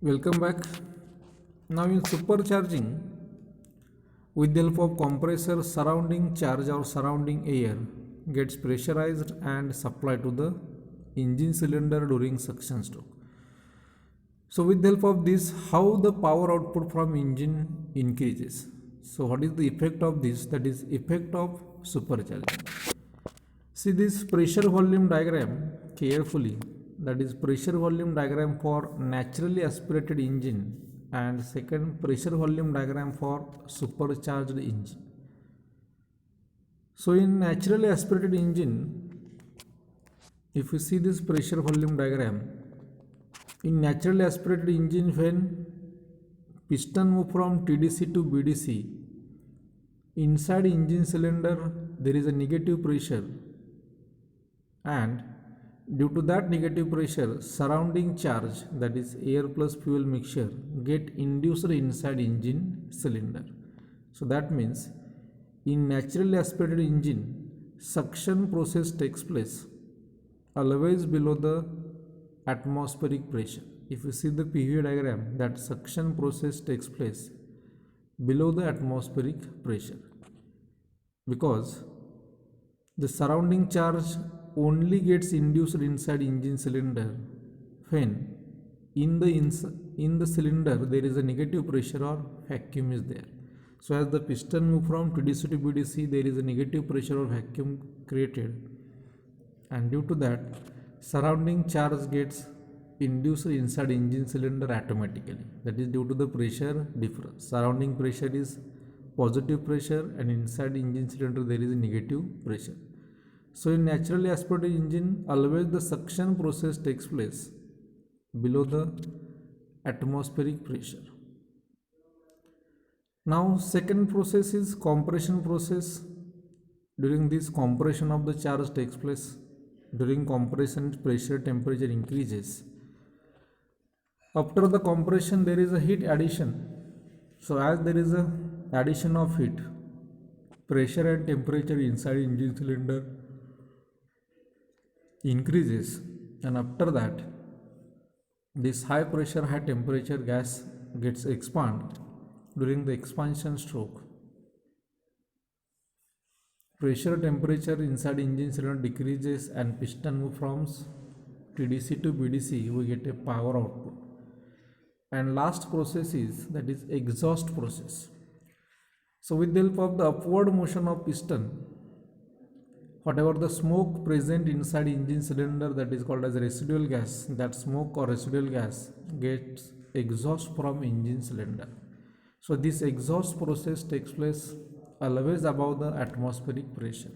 Welcome back. Now in supercharging, with the help of compressor, surrounding charge or surrounding air gets pressurized and supplied to the engine cylinder during suction stroke. So with the help of this, how the power output from engine increases. So what is the effect of this? That is effect of supercharging. See this pressure volume diagram carefully. That is pressure volume diagram for naturally aspirated engine and second pressure volume diagram for supercharged engine. So in naturally aspirated engine, if you see this pressure volume diagram, in naturally aspirated engine when piston move from TDC to BDC, inside engine cylinder there is a negative pressure, and due to that negative pressure surrounding charge, that is air plus fuel mixture, get induced inside engine cylinder. So that means in naturally aspirated engine suction process takes place always below the atmospheric pressure. If you see the PV diagram, that suction process takes place below the atmospheric pressure, because the surrounding charge only gets induced inside engine cylinder when in the cylinder there is a negative pressure or vacuum is there. So as the piston move from TDC to BDC, there is a negative pressure or vacuum created, and due to that surrounding charge gets induced inside engine cylinder automatically. That is due to the pressure difference. Surrounding pressure is positive pressure and inside engine cylinder there is a negative pressure. So in naturally aspirated engine, always the suction process takes place below the atmospheric pressure. Now second process is compression process. During this, compression of the charge takes place. During compression, pressure temperature increases. After the compression there is a heat addition. So as there is a addition of heat, pressure and temperature inside engine cylinder increases, and after that this high pressure high temperature gas gets expanded. During the expansion stroke, pressure temperature inside engine cylinder decreases and piston move from TDC to BDC, we get a power output. And last process is, that is exhaust process. So with the help of the upward motion of piston, whatever the smoke present inside engine cylinder, that is called as residual gas, that smoke or residual gas gets exhaust from engine cylinder. So this exhaust process takes place always above the atmospheric pressure,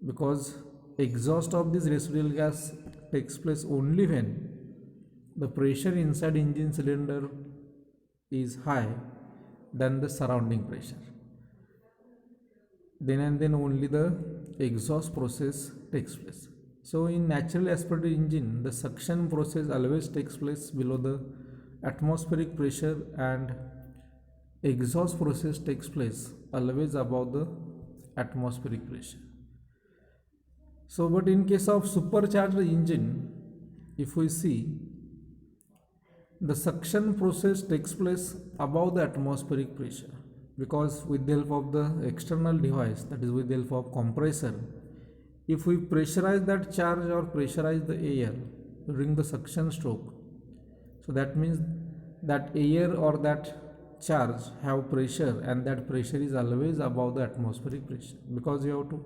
because exhaust of this residual gas takes place only when the pressure inside engine cylinder is high than the surrounding pressure. Then and then only the exhaust process takes place. So in naturally aspirated engine, the suction process always takes place below the atmospheric pressure and exhaust process takes place always above the atmospheric pressure. So but in case of supercharged engine, if we see, the suction process takes place above the atmospheric pressure, because with the help of the external device, that is with the help of compressor, if we pressurize that charge or pressurize the air during the suction stroke, so that means that air or that charge have pressure, and that pressure is always above the atmospheric pressure, because you have to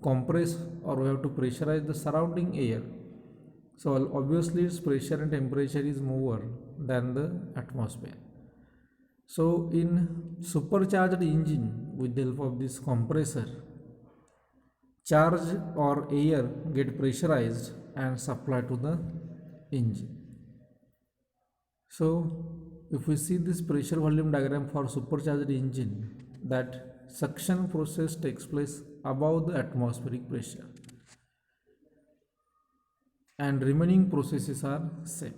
compress or we have to pressurize the surrounding air. So obviously its pressure and temperature is more than the atmosphere. So in supercharged engine, with the help of this compressor, charge or air get pressurized and supplied to the engine. So if we see this pressure volume diagram for supercharged engine, that suction process takes place above the atmospheric pressure and remaining processes are same.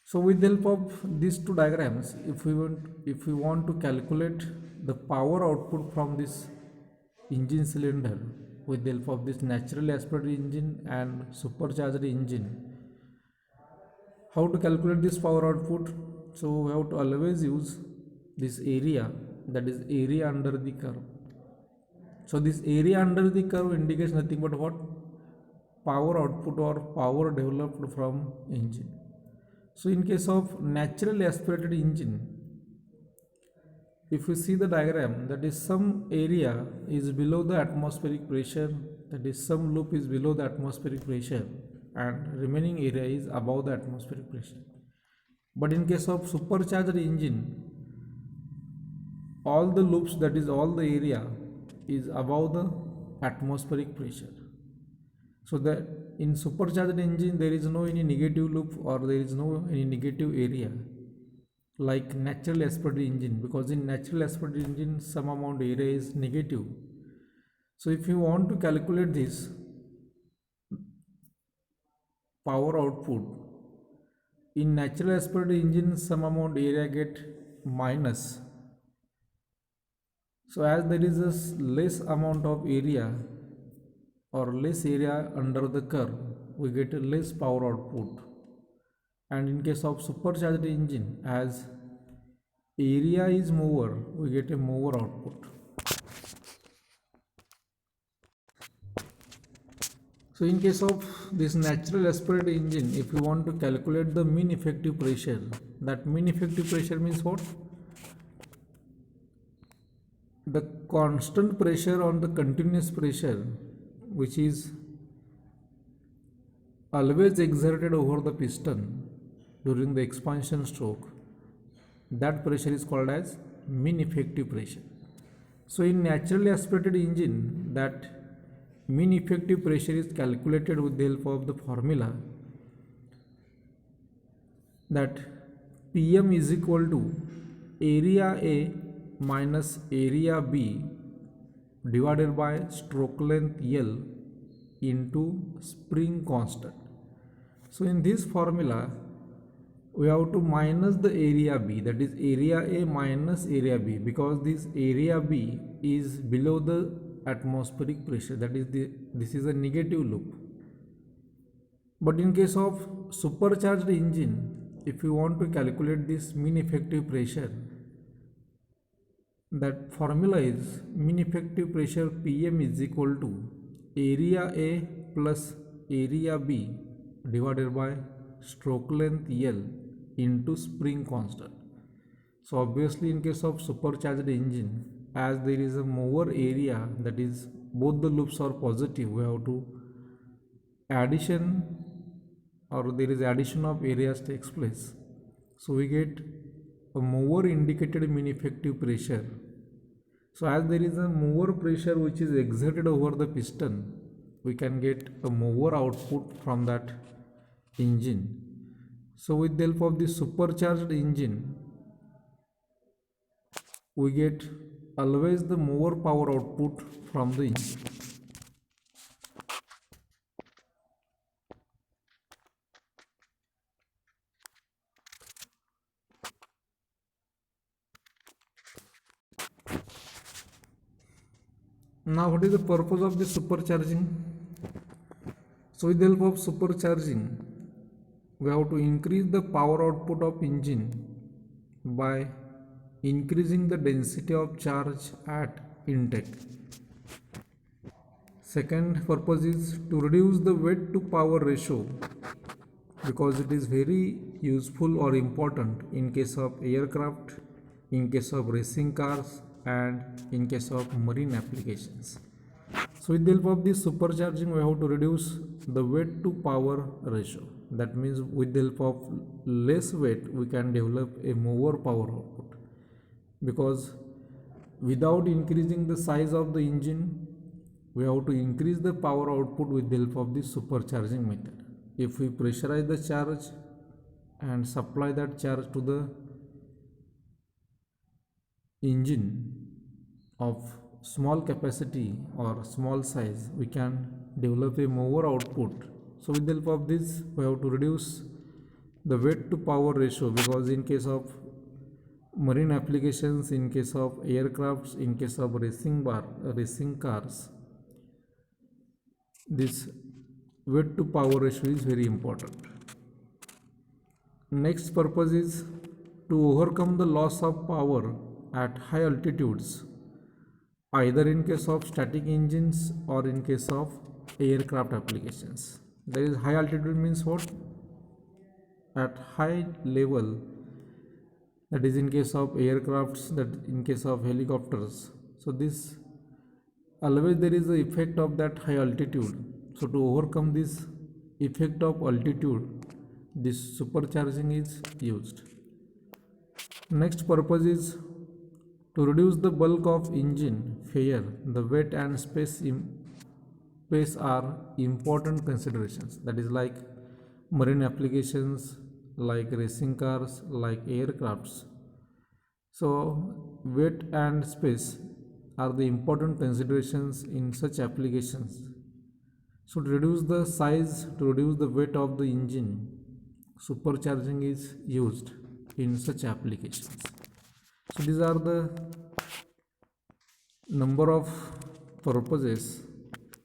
So with the help of these two diagrams, if we want to calculate the power output from this engine cylinder with the help of this naturally aspirated engine and supercharged engine, How to calculate this power output? So we have to always use this area, that is area under the curve. So this area under the curve indicates nothing but what? Power output or power developed from engine. So in case of naturally aspirated engine, if you see the diagram, that is some area is below the atmospheric pressure, that is some loop is below the atmospheric pressure, and remaining area is above the atmospheric pressure. But in case of supercharged engine, all the loops, that is all the area is above the atmospheric pressure. So that in supercharged engine there is no any negative loop or there is no any negative area like natural aspirated engine, because in natural aspirated engine some amount area is negative. So if you want to calculate this power output in natural aspirated engine, some amount area get minus. So as there is a less amount of area or less area under the curve, we get a less power output. And in case of supercharged engine, as area is more, we get a more output. So in case of this natural aspirated engine, if you want to calculate the mean effective pressure, that mean effective pressure means what? The constant pressure on the continuous pressure, which is always exerted over the piston during the expansion stroke, that pressure is called as mean effective pressure. So in naturally aspirated engine, that mean effective pressure is calculated with the help of the formula that Pm is equal to area A minus area B divided by stroke length L into spring constant. So in this formula, we have to minus the area B, that is area A minus area B, because this area B is below the atmospheric pressure, that is this is a negative loop. But in case of supercharged engine, if you want to calculate this mean effective pressure, that formula is mean effective pressure Pm is equal to area A plus area B divided by stroke length L into spring constant. So obviously in case of supercharged engine, as there is a more area, that is both the loops are positive, we have to addition or there is addition of areas takes place. So we get a more indicated mean effective pressure. So as there is a more pressure which is exerted over the piston, we can get a more output from that engine. So with the help of the supercharged engine, we get always the more power output from the engine. Now what is the purpose of the supercharging? So with the help of supercharging, we have to increase the power output of engine by increasing the density of charge at intake. Second purpose is to reduce the weight to power ratio, because it is very useful or important in case of aircraft, in case of racing cars, and in case of marine applications. So with the help of this supercharging, we have to reduce the weight to power ratio. That means with the help of less weight, we can develop a more power output, because without increasing the size of the engine, we have to increase the power output with the help of the supercharging method. If we pressurize the charge and supply that charge to the engine of small capacity or small size, we can develop a more output. So with the help of this, we have to reduce the weight to power ratio, because in case of marine applications, in case of aircrafts, in case of racing cars, this weight to power ratio is very important. Next purpose is to overcome the loss of power at high altitudes, either in case of static engines or in case of aircraft applications. There is high altitude means what? At high level, that is in case of aircrafts, that in case of helicopters. So this always there is the effect of that high altitude. So to overcome this effect of altitude, this supercharging is used. Next purpose is to reduce the bulk of engine failure. The weight and space are important considerations. That is like marine applications, like racing cars, like aircrafts. So weight and space are the important considerations in such applications. So to reduce the size, to reduce the weight of the engine, supercharging is used in such applications. So these are the number of purposes